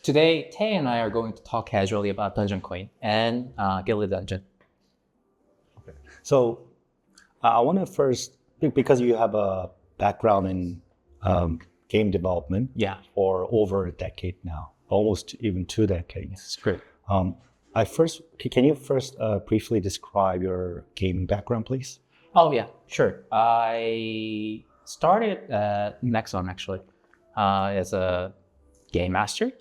Today, Tay and I are going to talk casually about Dungeoncoin and Gilded Dungeon. Okay. So I want to first, because you have a background in game development for over a decade now, almost even 2 decades. That's great. Can you first briefly describe your gaming background, please? Oh yeah, sure. I started at Nexon actually as a game master.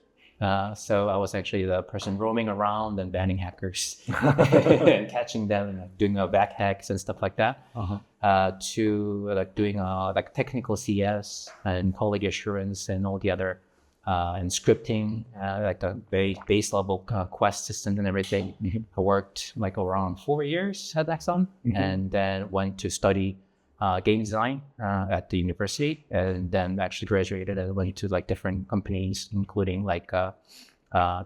So I was actually the person roaming around and banning hackers and catching them and doing back hacks and stuff like that. To like doing like technical CS and quality assurance and all the other and scripting, like the very base level quest systems and everything. I worked like around 4 years at Nexon and then went to study game design at the university, and then actually graduated and went to like different companies, including like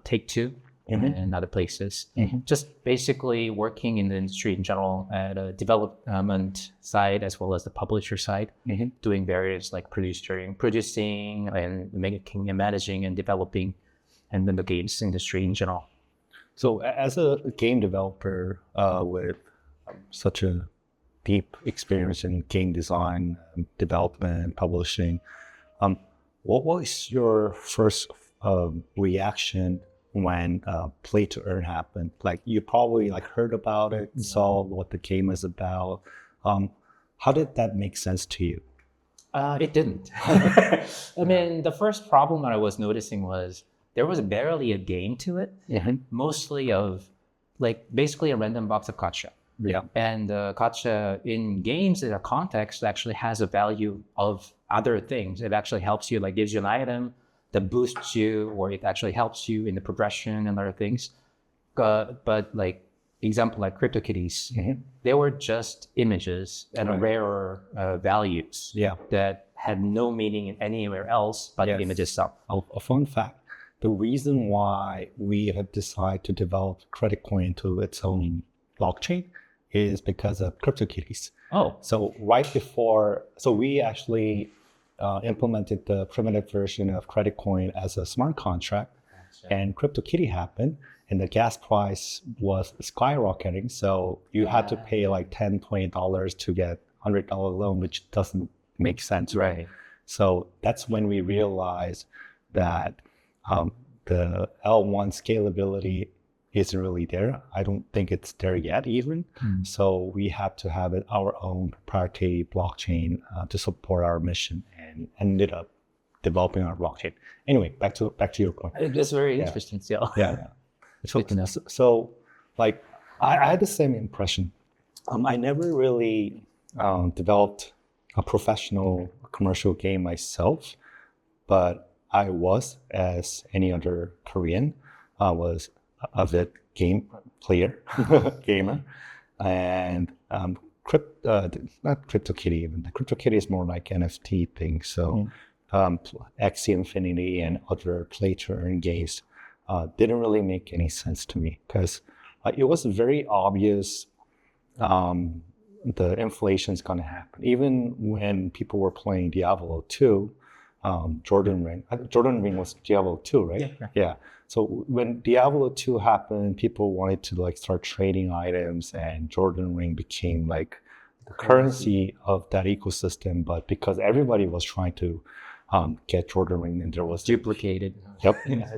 Take-Two and other places. Just basically working in the industry in general at a development side as well as the publisher side, doing various like producing and making and managing and developing, and then the games industry in general. So as a game developer with such a deep experience in game design, development, publishing, what was your first reaction when play to earn happened? Like you probably like heard about it, saw what the game is about. How did that make sense to you? It didn't. I mean, the first problem that I was noticing was there was barely a game to it. Mostly of like basically a random box of gacha. And gacha in games in a context actually has a value of other things. It actually helps you, like gives you an item that boosts you, or it actually helps you in the progression and other things. But like example, like CryptoKitties, they were just images and rarer values that had no meaning anywhere else but the image itself. A fun fact, the reason why we have decided to develop CreditCoin into its own blockchain is because of CryptoKitties. So right before, we actually implemented the primitive version of CreditCoin as a smart contract, and CryptoKitty happened, and the gas price was skyrocketing. So you had to pay like $10, $20 to get $100 loan, which doesn't make sense, right? So that's when we realized that the L1 scalability isn't really there. I don't think it's there yet even. So we have to have our own proprietary blockchain to support our mission, and ended up developing our blockchain. Anyway, back to your point. It's very interesting still. So like I had the same impression. I never really developed a professional commercial game myself, but I was, as any other Korean, was avid game player, gamer, and not CryptoKitty even. The CryptoKitty is more like NFT thing. So Axie Infinity and other play to earn games didn't really make any sense to me, because it was very obvious the inflation is going to happen. Even when people were playing Diablo 2, Jordan Ring was Diablo 2, right? Yeah. So when Diablo 2 happened, people wanted to like start trading items, and Jordan Ring became like the currency of that ecosystem. But because everybody was trying to get Jordan Ring, and there was duplicated.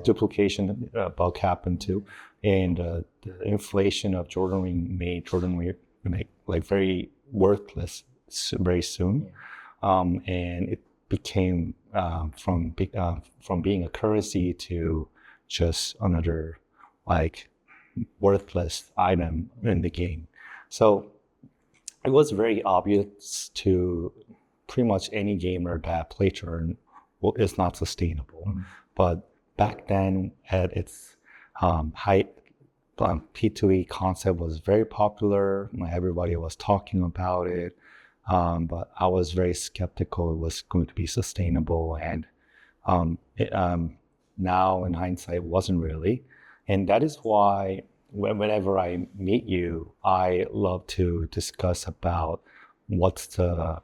Duplication bug happened too, and the inflation of Jordan Ring made Jordan Ring like very worthless very soon, and it became from being a currency to just another like worthless item in the game. So it was very obvious to pretty much any gamer that play to earn is not sustainable. But back then, at its height, P2E concept was very popular. Everybody was talking about it, but I was very skeptical it was going to be sustainable. And now in hindsight, it wasn't really. And that is why whenever I meet you, I love to discuss about what's the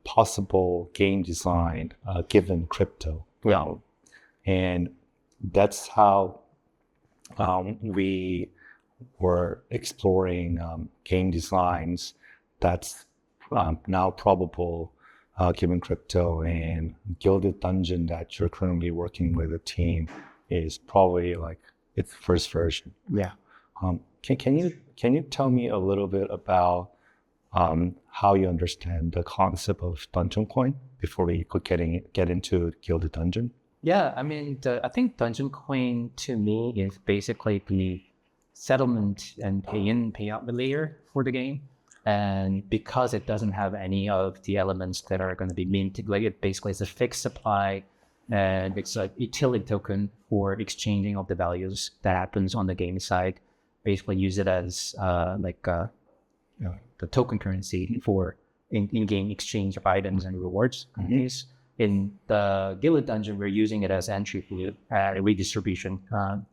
possible game design given crypto. And that's how we were exploring game designs that's now probable given crypto, and Gilded Dungeon that you're currently working with a team is probably like its first version. Yeah. Can you tell me a little bit about how you understand the concept of Dungeoncoin before we could get into Gilded Dungeon? Yeah, I mean, I think Dungeoncoin to me is basically the settlement and pay-in, pay-out layer for the game. And because it doesn't have any of the elements that are going to be minted, like it basically is a fixed supply, and it's a utility token for exchanging of the values that happens on the game side. Basically use it as the token currency for in-game exchange of items and rewards. In the Gilded Dungeon, we're using it as entry fee redistribution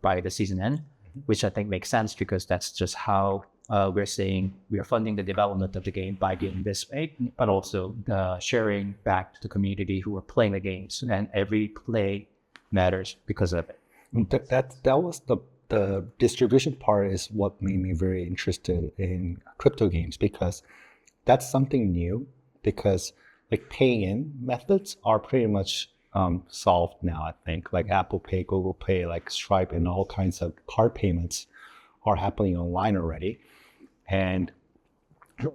by the season end, which I think makes sense because that's just how we're saying we are funding the development of the game by giving this way, but also sharing back to the community who are playing the games, and every play matters because of it. That was the distribution part is what made me very interested in crypto games, because that's something new, because like pay-in methods are pretty much solved now, I think. Like Apple Pay, Google Pay, like Stripe, and all kinds of card payments are happening online already. And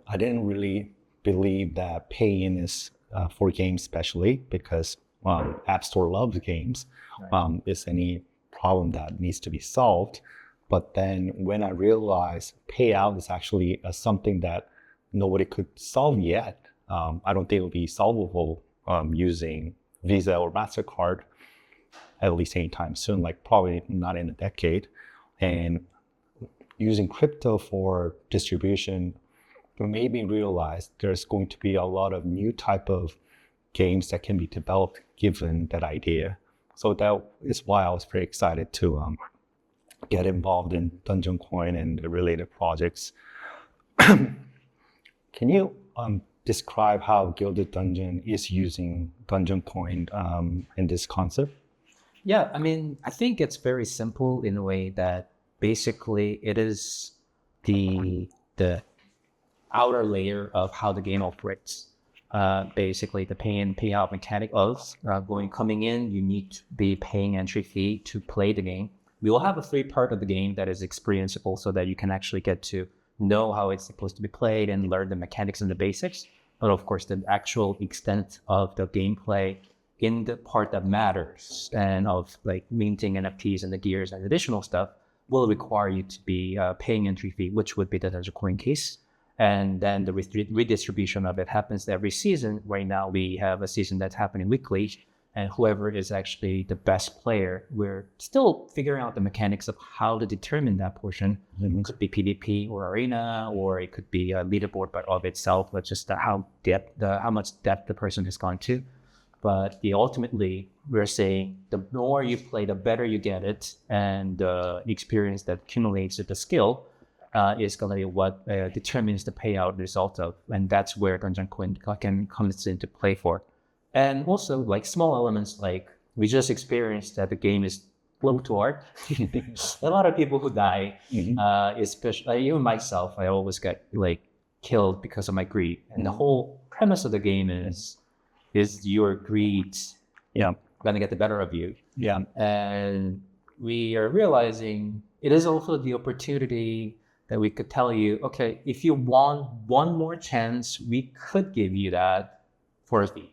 I didn't really believe that pay-in is for games especially, because App Store loves games. Is any problem that needs to be solved. But then when I realized payout is actually something that nobody could solve yet, I don't think it will be solvable using Visa or MasterCard, at least anytime soon, like probably not in a decade. And using crypto for distribution made me realize there's going to be a lot of new type of games that can be developed given that idea. So that is why I was very excited to get involved in Dungeoncoin and the related projects. Can you describe how Gilded Dungeon is using Dungeoncoin in this concept? Yeah, I mean, I think it's very simple in a way that basically it is the outer layer of how the game operates. Basically, the pay in, pay out mechanic of coming in, you need to be paying entry fee to play the game. We will have a free part of the game that is experienceable so that you can actually get to know how it's supposed to be played and learn the mechanics and the basics. But of course, the actual extent of the gameplay in the part that matters and of like minting NFTs and the gears and additional stuff will require you to be paying entry fee, which would be the Dungeoncoin case. And then the redistribution of it happens every season. Right now, we have a season that's happening weekly, and whoever is actually the best player, we're still figuring out the mechanics of how to determine that portion. It could be PvP or arena, or it could be a leaderboard by of itself, but just how much depth the person has gone to. But ultimately, we're saying the more you play, the better you get it, and the experience that accumulates with the skill is going to be what determines the payout result of, and that's where Dungeoncoin comes into play for. And also, like small elements, like we just experienced that the game is low to art. A lot of people who die, especially even myself, I always get like killed because of my greed. And the whole premise of the game is your greed gonna get the better of you. Yeah. And we are realizing it is also the opportunity that we could tell you, okay, if you want one more chance, we could give you that for a fee.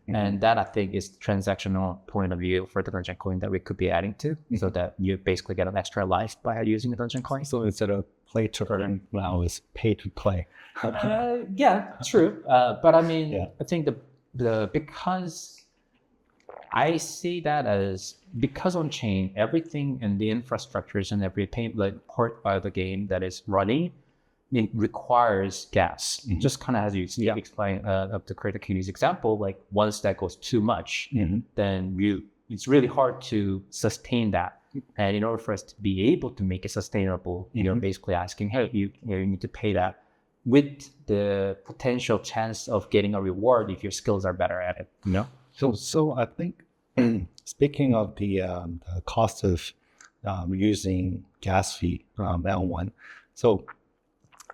And that I think is the transactional point of view for the Dungeoncoin that we could be adding to, so that you basically get an extra life by using the Dungeoncoin. So instead of play to earn, now it's pay to play. Yeah, true. But I mean, I think the because I see that as because on chain, everything in the infrastructures and every part of the game that is running, it requires gas. Just kind of as you explain of the Creator Cuties example, like once that goes too much, then it's really hard to sustain that. And in order for us to be able to make it sustainable, you're basically asking, hey, you need to pay that with the potential chance of getting a reward if your skills are better at it. So I think Speaking of the cost of using gas fee L1, so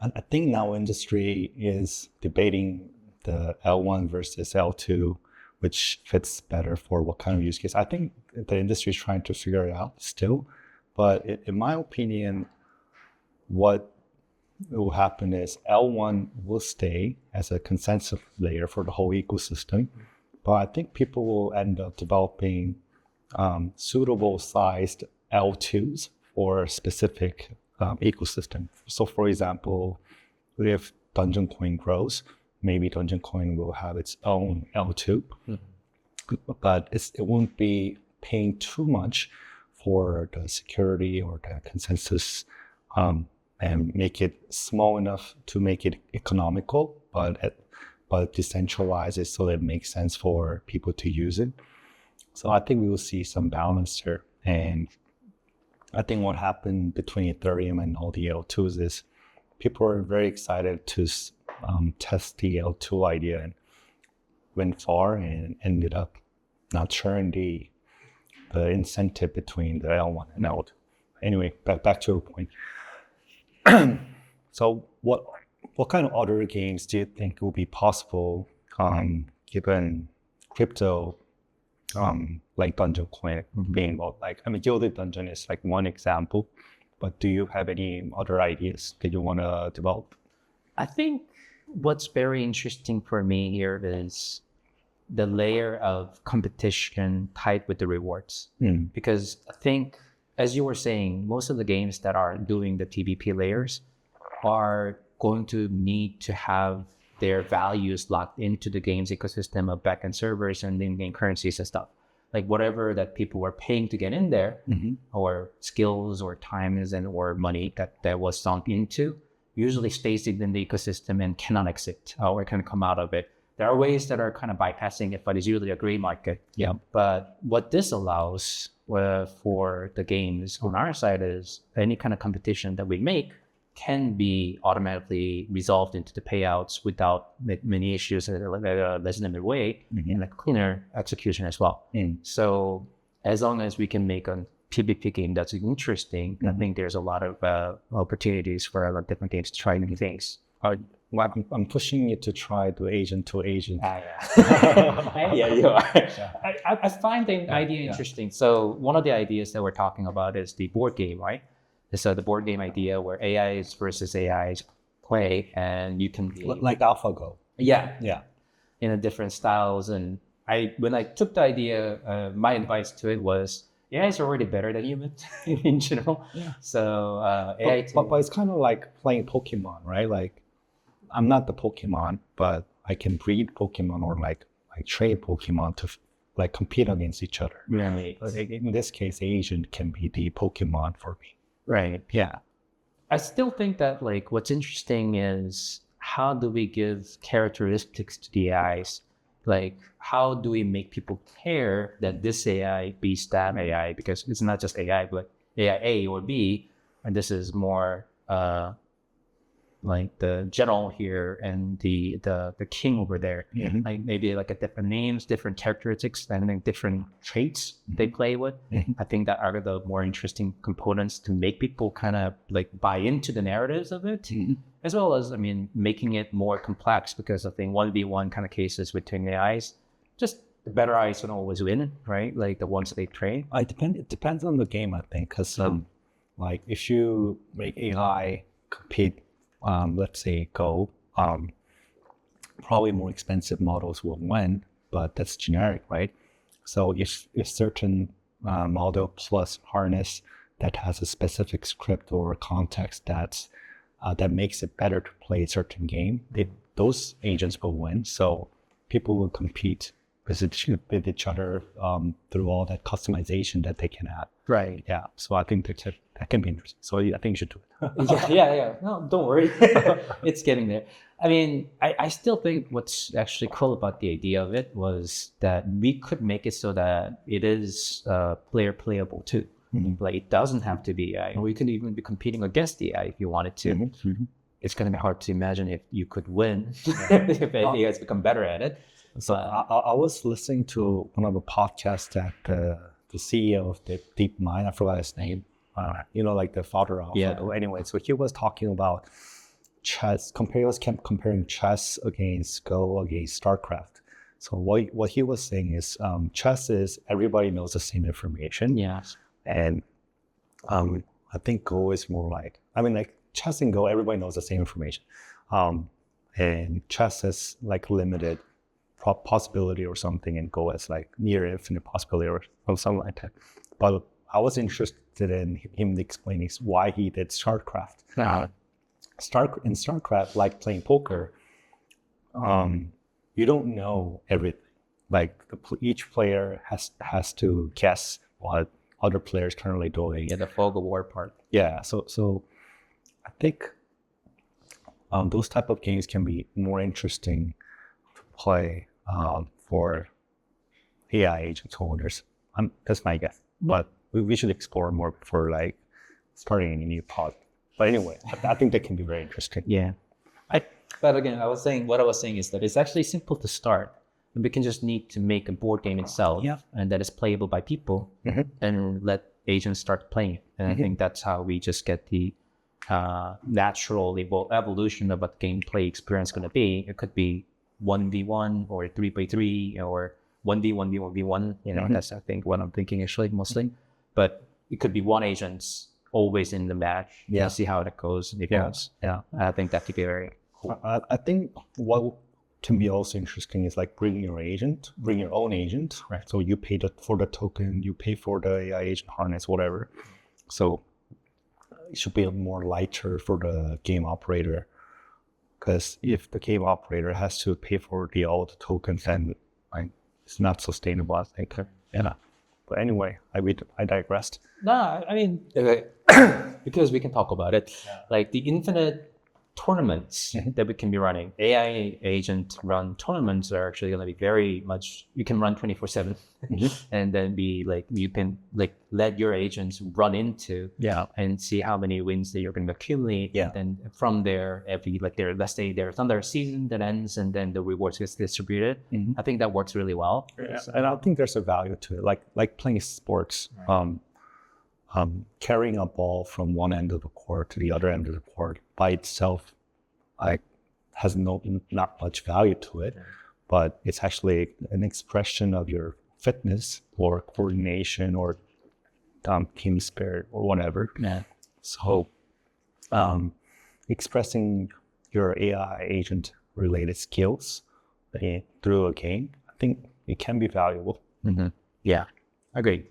I think now industry is debating the L1 versus L2, which fits better for what kind of use case. I think the industry is trying to figure it out still, but in my opinion, what will happen is L1 will stay as a consensus layer for the whole ecosystem, but I think people will end up developing suitable sized L2s for a specific ecosystem. So for example, if Dungeoncoin grows, maybe Dungeoncoin will have its own L2, but it won't be paying too much for the security or the consensus, and make it small enough to make it economical, but decentralize it so that it makes sense for people to use it. So I think we will see some balance here. And I think what happened between Ethereum and all the L2s is people are very excited to test the L2 idea and went far and ended up not sharing the incentive between the L1 and L2. Anyway, back to your point. So what kind of other games do you think will be possible given crypto, like Dungeoncoin being involved? Like, I mean, Gilded Dungeon is like one example, but do you have any other ideas that you want to develop? I think what's very interesting for me here is the layer of competition tied with the rewards. Because I think, as you were saying, most of the games that are doing the TBP layers are going to need to have their values locked into the game's ecosystem of backend servers and in-game currencies and stuff. Like whatever that people were paying to get in there, or skills or times or money that was sunk into, usually stays in the ecosystem and cannot exit or can come out of it. There are ways that are kind of bypassing it, but it's usually a gray market. Yeah. But what this allows for the games on our side is any kind of competition that we make can be automatically resolved into the payouts without many issues in a less limited way, and a cleaner execution as well. So as long as we can make a PvP game that's interesting, I think there's a lot of opportunities for a lot of different games to try new things. I'm pushing you to try the agent to agent. Yeah, you are. I find the idea interesting. So one of the ideas that we're talking about is the board game, right? So the board game idea where AIs versus AIs play, and you can be like AlphaGo. Yeah. In a different styles. And when I took the idea, my advice to it was AI is already better than humans in general. Yeah. So AI. But it's kind of like playing Pokemon, right? Like, I'm not the Pokemon, but I can breed Pokemon or like trade Pokemon to like compete against each other. Right. In this case, agent can be the Pokemon for me. Right. Yeah. I still think that like what's interesting is how do we give characteristics to the AIs? Like how do we make people care that this AI beats that AI? Because it's not just AI, but AI A or B, and this is more like the general here and the king over there. Like maybe like a different names, different characteristics, and then different traits they play with. I think that are the more interesting components to make people kind of like buy into the narratives of it, as well as, I mean, making it more complex, because I think 1v1 kind of cases between AIs, just the better AIs don't always win, right? Like the ones that they train. It depends on the game, I think, because like if you make AI compete, let's say Go, probably more expensive models will win, but that's generic, right? So if certain model plus harness that has a specific script or context that makes it better to play a certain game, those agents will win. So people will compete with each other through all that customization that they can add. Right. Yeah. So I think that can be interesting. So I think you should do it. Yeah. No, don't worry. It's getting there. I mean, I still think what's actually cool about the idea of it was that we could make it so that it is player playable too. Like it doesn't have to be AI. We could even be competing against the AI if you wanted to. it's going to be hard to imagine if you could win if AI has become better at it. So I was listening to one of the podcasts that the CEO of the DeepMind, I forgot his name, like the founder of anyway. So he was talking about chess. He was comparing chess against Go against StarCraft. So what he was saying is chess is everybody knows the same information. Yes. And I think Go is more like chess and Go, everybody knows the same information. And chess is like limited possibility or something, and Go is like near infinite possibility or something like that. But I was interested in him explaining why he did StarCraft. In StarCraft, like playing poker, you don't know everything. Like each player has to guess what other players currently doing. Yeah, the fog of war part. Yeah, so I think those type of games can be more interesting to play for AI agent holders. That's my guess. But we should explore more before like starting a new pod. But anyway, I think that can be very interesting. Yeah. But again, what I was saying is that it's actually simple to start. We can just need to make a board game itself, and that is playable by people, and let agents start playing it. And I think that's how we just get the natural evolution of what gameplay experience going to be. It could be 1v1 or 3x3 or 1v1v1v1. That's I think what I'm thinking actually mostly. But it could be one agent always in the match. Yeah. See how that goes. Yeah. I think that could be very cool. I think what can be also interesting is like bring your own agent. Right. So you pay for the token, you pay for the AI agent harness, whatever. So it should be more lighter for the game operator. Because if the game operator has to pay for all the tokens, then it's not sustainable, I think. Yeah. But anyway, I digressed. No, I mean, because we can talk about it. Like the infinite tournaments that we can be running. AI agent run tournaments are actually going to be very much, you can run 24/7 and then be like, you can like let your agents run into and see how many wins that you're going to accumulate. And then from there, let's say there's another season that ends and then the rewards gets distributed. I think that works really well. So, and I think there's a value to it, like playing sports. Carrying a ball from one end of the court to the other end of the court by itself, has not much value to it, but it's actually an expression of your fitness or coordination or team spirit or whatever. Yeah. So, expressing your AI agent related skills through a game, I think it can be valuable. Yeah, agreed.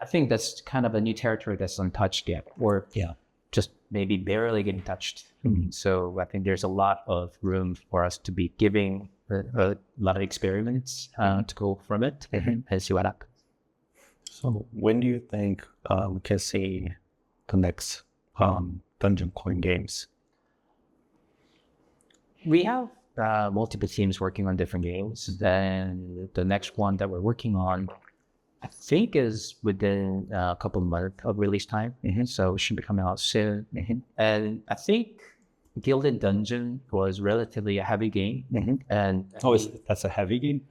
I think that's kind of a new territory that's untouched yet, or just maybe barely getting touched. So I think there's a lot of room for us to be giving a lot of experiments to go from it and see what happens. So when do you think we can see the next Dungeoncoin games? We have multiple teams working on different games, and the next one that we're working on, I think, is within a couple of months of release time. So it should be coming out soon. And I think Gilded Dungeon was relatively a heavy game. And that's a heavy game?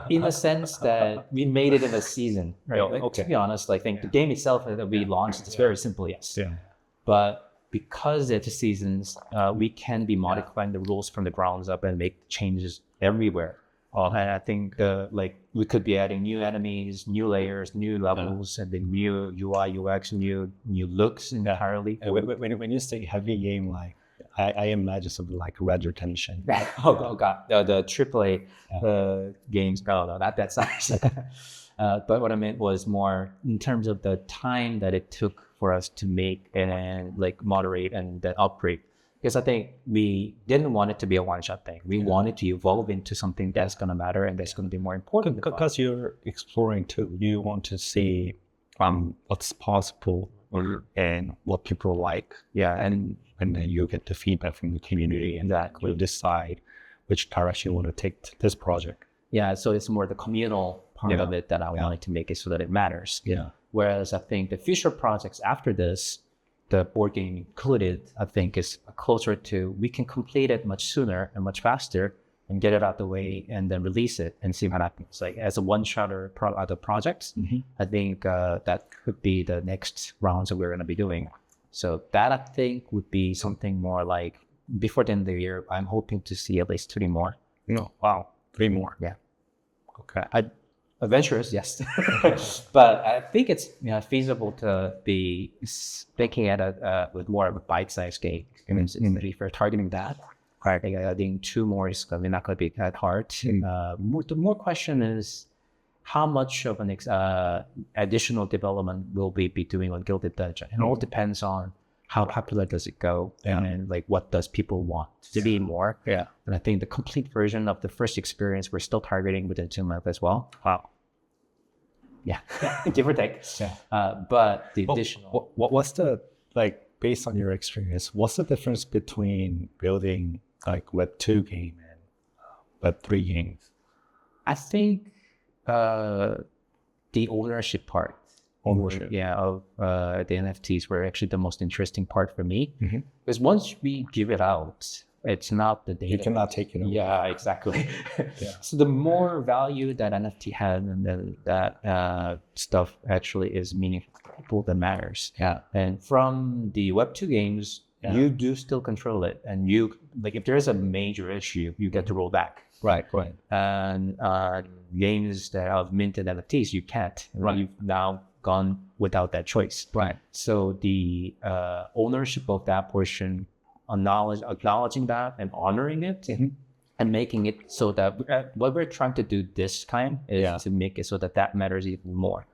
In the sense that we made it in a season. Right? To be honest, I think the game itself that we launched is very simple, yes. But because it's seasons, we can be modifying the rules from the grounds up and make changes everywhere. And I think we could be adding new enemies, new layers, new levels, and then new UI, UX, new looks entirely. When you say heavy game, I imagine something like Red Redemption. Oh God, the AAA games. No, not that size. But what I meant was more in terms of the time that it took for us to make and moderate and then upgrade. Because I think we didn't want it to be a one-shot thing. We wanted to evolve into something that's going to matter and that's going to be more important. Because you're exploring too. You want to see what's possible and what people like. And then you get the feedback from the community and that will decide which direction you want to take this project. Yeah, so it's more the communal part of it that I wanted to make it so that it matters. Whereas I think the future projects after this, the board game included, I think is closer to, we can complete it much sooner and much faster and get it out the way and then release it and see what happens. Like as a one-shotter other projects, I think that could be the next rounds that we're going to be doing. So that I think would be something more like before the end of the year, I'm hoping to see at least 3 more. No, wow, 3 more. Yeah. Okay. Adventurous, yes. But I think it's feasible to be thinking at with more of a bite-sized game. If we're targeting that, right? I think 2 more is not going to be that hard. The more question is how much of an additional development will we be doing on Gilded Dungeon? It all depends on how popular does it go, and like what does people want to be more. Yeah. And I think the complete version of the first experience we're still targeting within 2 months as well. Wow. Yeah, give or take. Yeah. But the additional. What's the, like, based on your experience, what's the difference between building like Web2 game and Web3 games? I think the ownership part. Of the NFTs were actually the most interesting part for me, because once we give it out, it's not the data. You cannot take it away. Yeah, exactly. So the more value that NFT has, and then that stuff actually is meaningful to people, that matters. Yeah. And from the Web2 games, you do still control it, and you, like, if there is a major issue, you get to roll back. Right. And games that have minted NFTs, you can't. Right. You've now gone without that choice. Right. So the ownership of that portion, acknowledging that and honoring it, and making it so that what we're trying to do this time is to make it so that matters even more.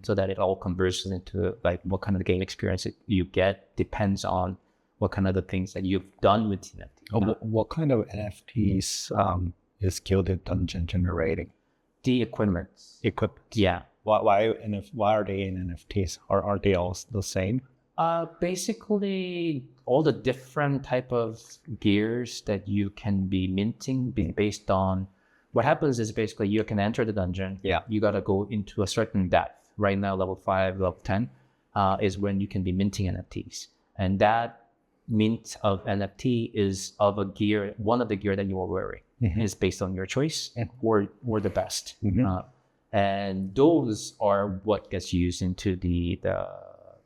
So that it all converges into like what kind of game experience you get depends on what kind of the things that you've done with NFT. What kind of NFTs is Gilded Dungeon generating? The equipment. Yeah. Why are they in NFTs? Are they all the same? Basically, all the different type of gears that you can be minting based on what happens is basically you can enter the dungeon. Yeah. You got to go into a certain depth. Right now, level 5, level 10 is when you can be minting NFTs. And that mint of NFT is of a gear, one of the gear that you are wearing is based on your choice or the best. And those are what gets used into the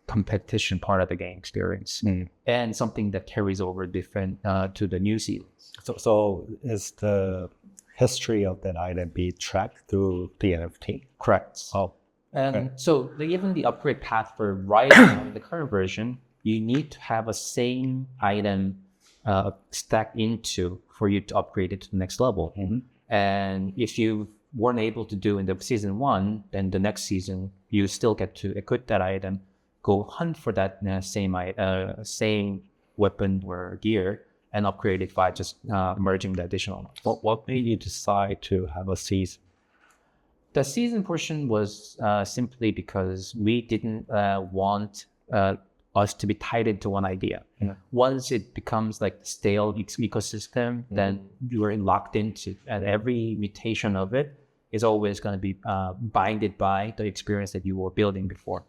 competition part of the game experience, and something that carries over different to the new seasons. So is the history of that item be tracked through the NFT? Correct. And so even the upgrade path for right now, the current version, you need to have a same item stacked into for you to upgrade it to the next level. And if you weren't able to do in the season 1, then the next season you still get to equip that item, go hunt for that same weapon or gear, and upgrade it by just merging the additional ones. What made you decide to have a season? The season portion was simply because we didn't want us to be tied into one idea. Once it becomes like the stale ecosystem, then you are locked into, and every mutation of it is always going to be binded by the experience that you were building before.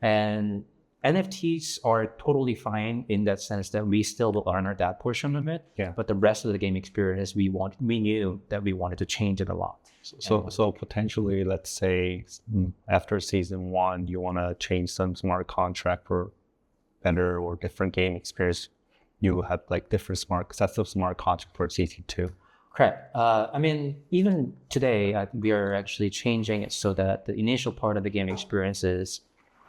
And NFTs are totally fine in that sense that we still will honor that portion of it. Yeah. But the rest of the game experience, we knew that we wanted to change it a lot. So potentially, let's say after season 1, you want to change some smart contract for better or different game experience. You have like different sets of smart contract for season 2. Correct. I mean, even today, we are actually changing it so that the initial part of the game experience is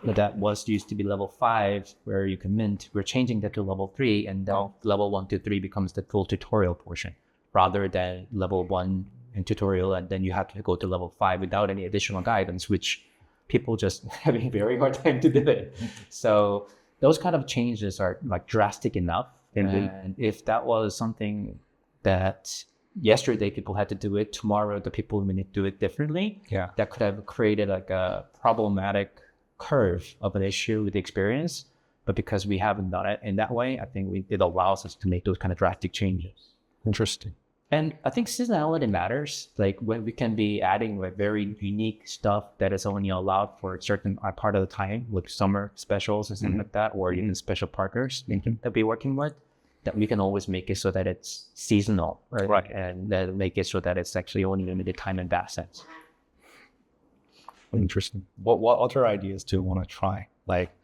that was used to be level 5 where you can mint. We're changing that to level 3, and then level 1 to 3 becomes the full tutorial portion, rather than level 1 and tutorial, and then you have to go to level 5 without any additional guidance, which people just having a very hard time to do it. So those kind of changes are like drastic enough. And if that was something that yesterday people had to do it, tomorrow the people will need to do it differently. Yeah, that could have created like a problematic curve of an issue with the experience. But because we haven't done it in that way, I think it allows us to make those kind of drastic changes. Interesting. And I think seasonality matters. Like when we can be adding like very unique stuff that is only allowed for a certain part of the time, like summer specials and something like that, or even special partners that we're working with, that we can always make it so that it's seasonal, right? Right. And then make it so that it's actually only limited time in that sense. Interesting. What other ideas do you want to try? Like,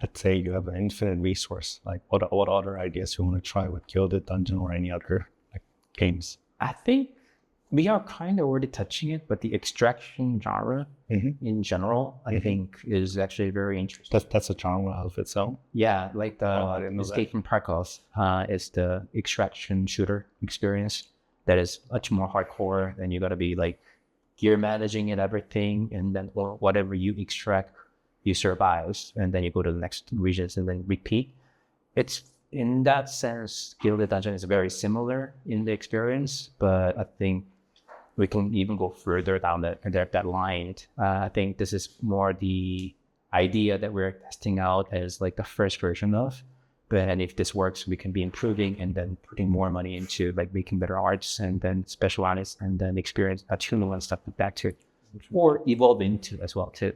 let's say you have an infinite resource. Like, what other ideas do you want to try with Gilded Dungeon or any other like games? I think we are kind of already touching it, but the extraction genre in general, I think, is actually very interesting. That's a genre of its own. Yeah, like I the didn't know Escape from Tarkov is the extraction shooter experience that is much more hardcore, and you got to be like gear managing and everything, and then or whatever you extract, you survive, and then you go to the next regions and then repeat. It's in that sense, Gilded Dungeon is very similar in the experience, but I think we can even go further down that line. I think this is more the idea that we're testing out as like the first version of. And if this works, we can be improving and then putting more money into like making better arts and then special artists and then experience tunnel and stuff like that too, or evolve into as well too.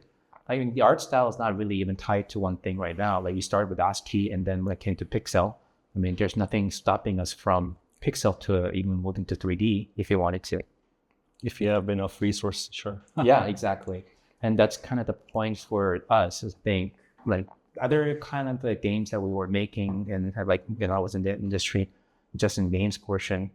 I mean, the art style is not really even tied to one thing right now. Like you started with ASCII and then when it came to pixel, I mean, there's nothing stopping us from pixel to even moving to 3D if you wanted to. If you have enough resources, sure. Yeah, exactly. And that's kind of the point for us, I think, like other kind of the games that we were making and like, you know, I was in the industry, just in games portion,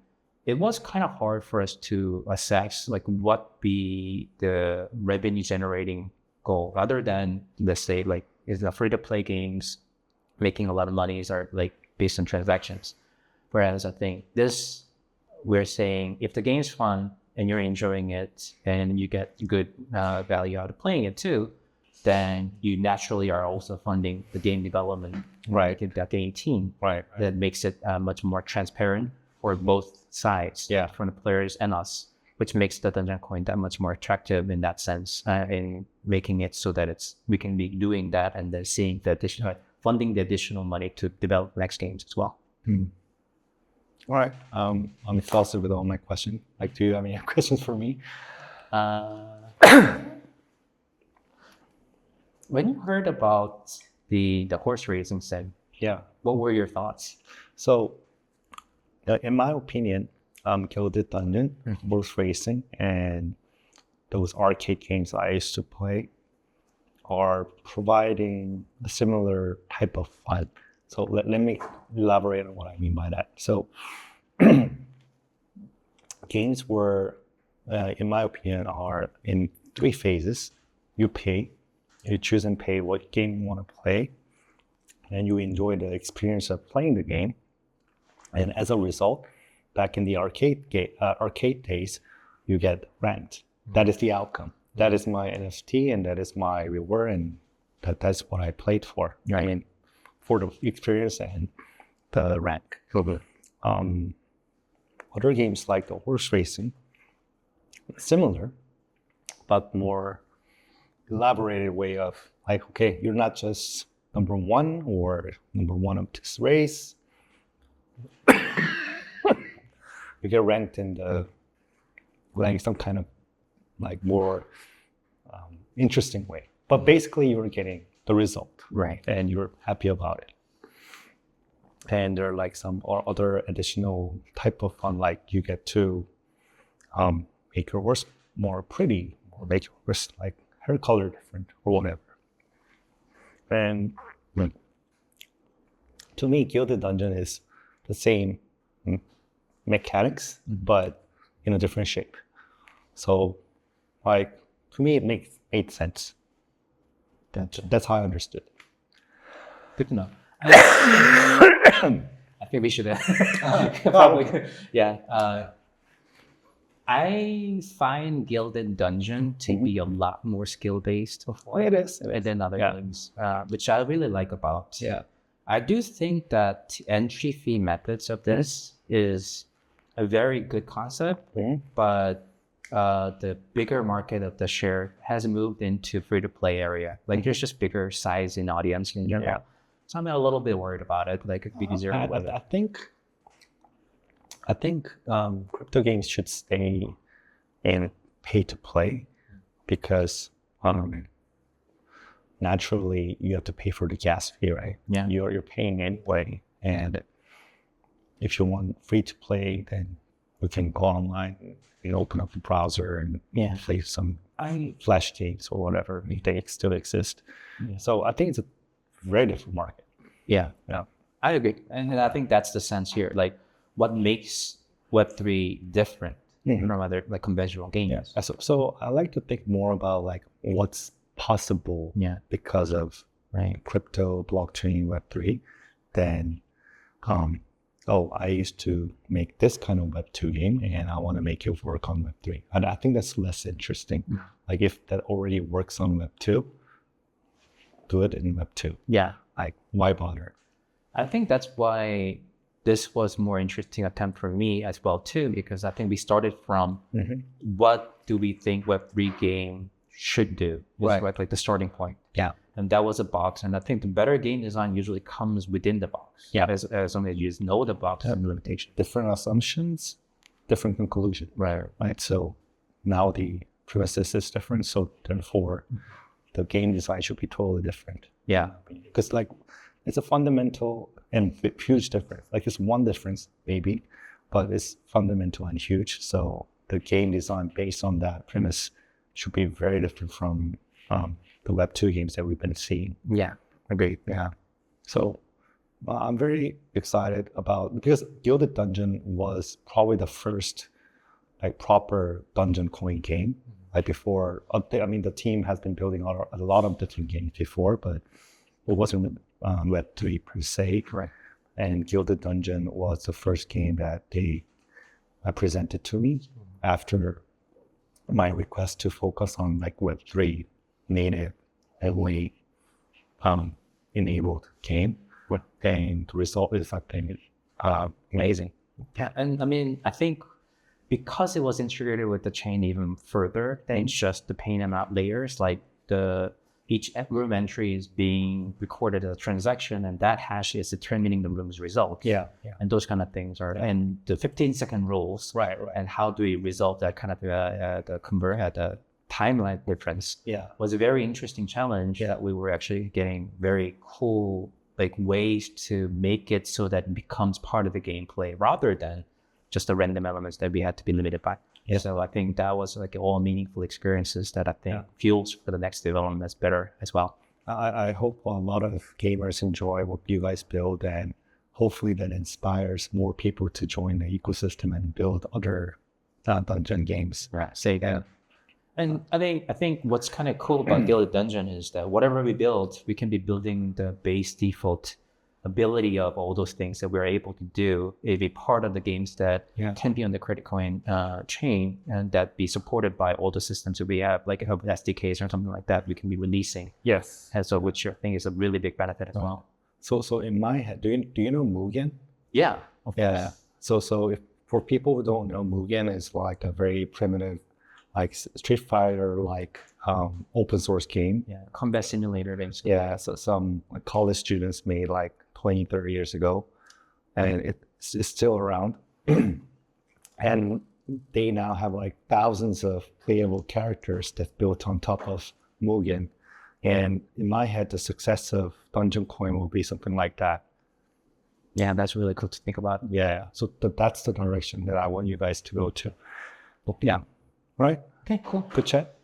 it was kind of hard for us to assess like what be the revenue generating goal rather than, let's say, like is the free to play games making a lot of money are like based on transactions. Whereas I think this, we're saying if the game's fun and you're enjoying it and you get good value out of playing it too, then you naturally are also funding the game development, right? That game team, right? That makes it much more transparent for both sides, from the players and us, which makes the Dungeoncoin that much more attractive in that sense, in making it so that we can be doing that and then seeing the additional funding the additional money to develop next games as well. All right, I'm exhausted with all my questions. Like, do you have any questions for me? When you heard about the horse racing sim, what were your thoughts? So, in my opinion, Gilded Dungeon, horse racing, and those arcade games I used to play are providing a similar type of fun. So let me elaborate on what I mean by that. So games were, in my opinion, are in 3 phases. You choose and pay what game you want to play, and you enjoy the experience of playing the game. And as a result, back in the arcade days, you get ranked. That is the outcome. That is my NFT, and that is my reward, and that's what I played for. I mean, for the experience and the rank. Other games like the horse racing, similar, but more elaborated way of like, okay, you're not just number one or number one of this race. You get ranked in the like some kind of like more interesting way. But basically, you're getting the result, right? And you're happy about it. And there are like some other additional type of fun, like you get to make your horse more pretty, or make your horse like hair color different, or whatever. And to me, Gilded Dungeon is the same mechanics, but in a different shape. So, like, to me, it made sense. That's how I understood. Good to know. I think we should probably, I find Gilded Dungeon to be a lot more skill-based It is. than other games, which I really like about. I do think that entry fee methods of this is a very good concept, but the bigger market of the share has moved into free-to-play area. Like there's just bigger size in audience in general. So I'm a little bit worried about it. Like it could be easier. I I think crypto games should stay in pay to play because naturally you have to pay for the gas fee, right? Yeah. You're paying anyway. And if you want free to play, then we can go online and open up the browser and play some Flash games or whatever if they still exist. Yeah. So I think it's a very different market. Yeah. Yeah. I agree. And I think that's the sense here. Like what makes Web3 different from other like conventional games. Yeah. So I like to think more about like what's possible because of crypto, blockchain, Web3 than I used to make this kind of Web2 game and I want to make it work on Web3. And I think that's less interesting. Like if that already works on Web2, do it in Web2. Yeah. Like why bother? I think that's why this was more interesting attempt for me as well too, because I think we started from what do we think Web3 game should do? Right. Like the starting point. Yeah. And that was a box. And I think the better game design usually comes within the box. Yeah. As long as you just know the box and limitation. Different assumptions, different conclusion. Right. So now the premises is different. So therefore the game design should be totally different. Yeah. Because like it's a fundamental and huge difference. Like it's one difference maybe, but it's fundamental and huge. So the game design based on that premise should be very different from the Web2 games that we've been seeing. Yeah, agreed. Yeah. So I'm very excited because Gilded Dungeon was probably the first like proper Dungeoncoin game. Like before, the team has been building a lot of different games before, but it wasn't Web3 per se. Right. And Gilded Dungeon was the first game that they presented to me after my request to focus on like Web3 native heavily enabled game. And the result is, I think, amazing. Yeah, and I mean, I think because it was integrated with the chain even further than just the paying amount layers, like each room entry is being recorded as a transaction, and that hash is determining the room's result. Yeah. And those kind of things are, and the 15-second rules. Right. And how do we resolve that kind of the timeline difference? Yeah. Was a very interesting challenge that we were actually getting very cool like ways to make it so that it becomes part of the gameplay rather than just the random elements that we had to be limited by. Yeah. So I think that was like all meaningful experiences that I think fuels for the next development that's better as well. I hope a lot of gamers enjoy what you guys build, and hopefully that inspires more people to join the ecosystem and build other dungeon games. Right. Say that. And I think what's kind of cool about Gilded Dungeon is that whatever we build, we can be building the base default ability of all those things that we're able to do, be part of the games that can be on the CreditCoin chain and that be supported by all the systems that we have, like SDKs or something like that we can be releasing. Yes. And so which I think is a really big benefit as well. So in my head, do you know Mugen? Yeah. Of course. So if for people who don't know, Mugen is like a very primitive, like Street Fighter, like open source game. Yeah, combat simulator basically. Yeah, so some college students made like 20, 30 years ago, and it's still around. And they now have like thousands of playable characters that's built on top of Mugen. And in my head, the success of Dungeoncoin will be something like that. Yeah, that's really cool to think about. Yeah, so that's the direction that I want you guys to go to. Yeah. Right? Okay, cool. Good chat.